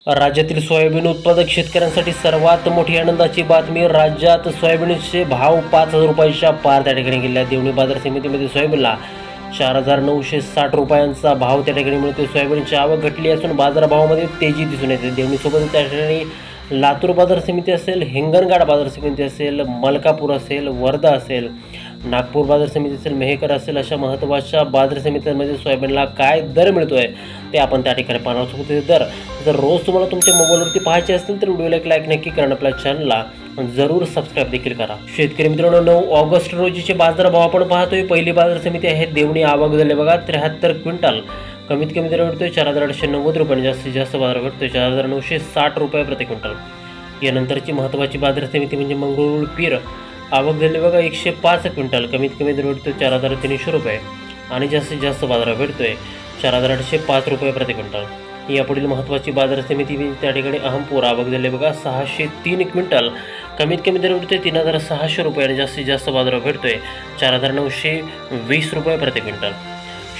राज्यातील सोयाबीन उत्पादक शेतकऱ्यांसाठी सर्वात मोठी आनंदाची बातमी. राज्यात सोयाबीनचे भाव 5,000 रुपयाच्या पार त्या ठिकाणी गेले आहेत. देवणी बाजार समितीमध्ये सोयाबीनला 4,960 रुपयांचा भाव त्या ठिकाणी मिळतो. सोयाबीनची आवक घटली असून बाजारभावामध्ये तेजी दिसून येते. देवणीसोबत त्या ठिकाणी लातूर बाजार समिती असेल, हिंगणघाट बाजार समिती असेल, मलकापूर असेल, वर्धा असेल, नागपूर बाजार समिती असेल, मेहकर असेल, अशा महत्त्वाच्या बाजार समित्यांमध्ये सोयाबीनला काय दर मिळतो आहे ते आपण त्या ठिकाणी पाहणार आहोत. दर जर रोज तुम्हाला तुमच्या मोबाईलवरती पाहायचे असतील तर व्हिडिओला एक लाईक नक्की करा, आपल्या चॅनलला जरूर सबस्क्राईब देखील करा. शेतकरी मित्रांनो, 9 ऑगस्ट रोजीचे बाजारभाव आपण पाहतोय. पहिली बाजार समिती आहे देवणी. आवक झाले बघा 73 क्विंटल. कमीत कमी दर भेटतोय 4,890 रुपये. जास्तीत जास्त बाजार भेटतोय 4,960 रुपये प्रति क्विंटल. यानंतरची महत्त्वाची बाजार समिती म्हणजे मंगळूर पीर. आवक झाली बघा 105 क्विंटल. कमीत कमी दर भेटतोय 4,300 रुपये आणि जास्तीत जास्त बाजार भेटतोय 4,805 रुपये प्रति क्विंटल. यापुढील महत्त्वाची बाजार समिती त्या ठिकाणी अहमपूर. आवक झाली बघा 603 क्विंटल. कमीत कमी दर भेटतोय 3,600 रुपये आणि जास्तीत जास्त बाजार भेटतोय 4,920 रुपये प्रति क्विंटल.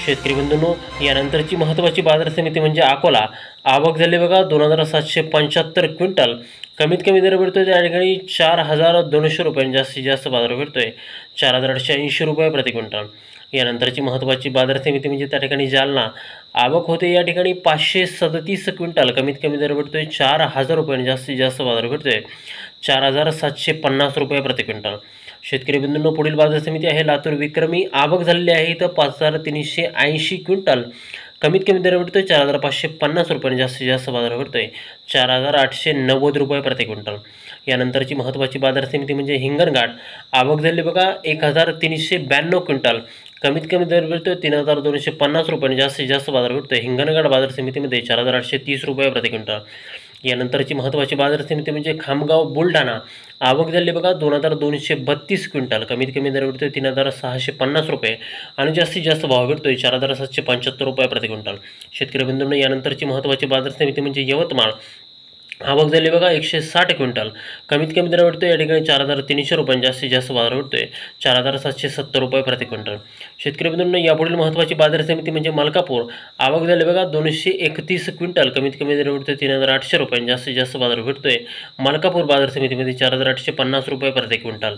शेतकरी बंधूंनो, यानंतरची महत्त्वाची बाजार समिती म्हणजे अकोला. आवक झाली बघा 2,775 क्विंटल. कमीत कमी दर भेटतोय त्या ठिकाणी 4,200 रुपये आणि जास्तीत जास्त बाजार भेटतोय 4,880 रुपये प्रति क्विंटल. यानंतरची महत्त्वाची बाजार समिती म्हणजे त्या ठिकाणी जालना. आवक होते या ठिकाणी 537 क्विंटल. कमीत कमी दर भेटतोय 4,000 रुपये आणि जास्तीत जास्त बाजार भेटतोय 4,750 रुपये प्रति क्विंटल. शेतकरी बंधूंनो, पुढील बाजार समिती आहे लातूर विक्रमी. आवक झालेली आहे इथं 5,380 क्विंटल. कमीत कमी दर भेटतोय 4,550 रुपये आणि जास्तीत जास्त बाजार भेटतोय 4,890 रुपये प्रति क्विंटल. यानंतरची महत्त्वाची बाजार समिती म्हणजे हिंगणघाट. आवक झाली बघा 1,392 क्विंटल. कमीत कमी दर भेटतोय 3,250 रुपये आणि जास्तीत जास्त बाजार भेटतोय हिंगणघाट बाजार समितीमध्ये 4,830 रुपये प्रति क्विंटल. यानंतरची महत्त्वाची बाजार समिती म्हणजे खामगाव बुलढाणा. आवक झाली बघा 2,232 क्विंटल. कमीत कमी दर भेटतोय 3,650 रुपये आणि जास्तीत जास्त भाव भेटतोय 4,775 रुपये प्रति क्विंटल. शेतकरी बंधूंनो, यानंतरची महत्त्वाची बाजार समिती म्हणजे यवतमाळ. आवक झाली बघा 160 क्विंटल. कमीत कमी दर भेटतोय या ठिकाणी 4,300 रुपये. जास्तीत जास्त बाजार भेटतोय 4,770 रुपये प्रति क्विंटल. शेतकरी बंधूंनो, यापुढील महत्त्वाची बाजार समिती म्हणजे मलकापूर. आवक झाली बघा 231 क्विंटल. कमीत कमी दर भेटतोय 3,800 रुपये. जास्तीत जास्त बाजार भेटतोय मलकापूर बाजार समितीमध्ये 4,850 रुपये प्रति क्विंटल.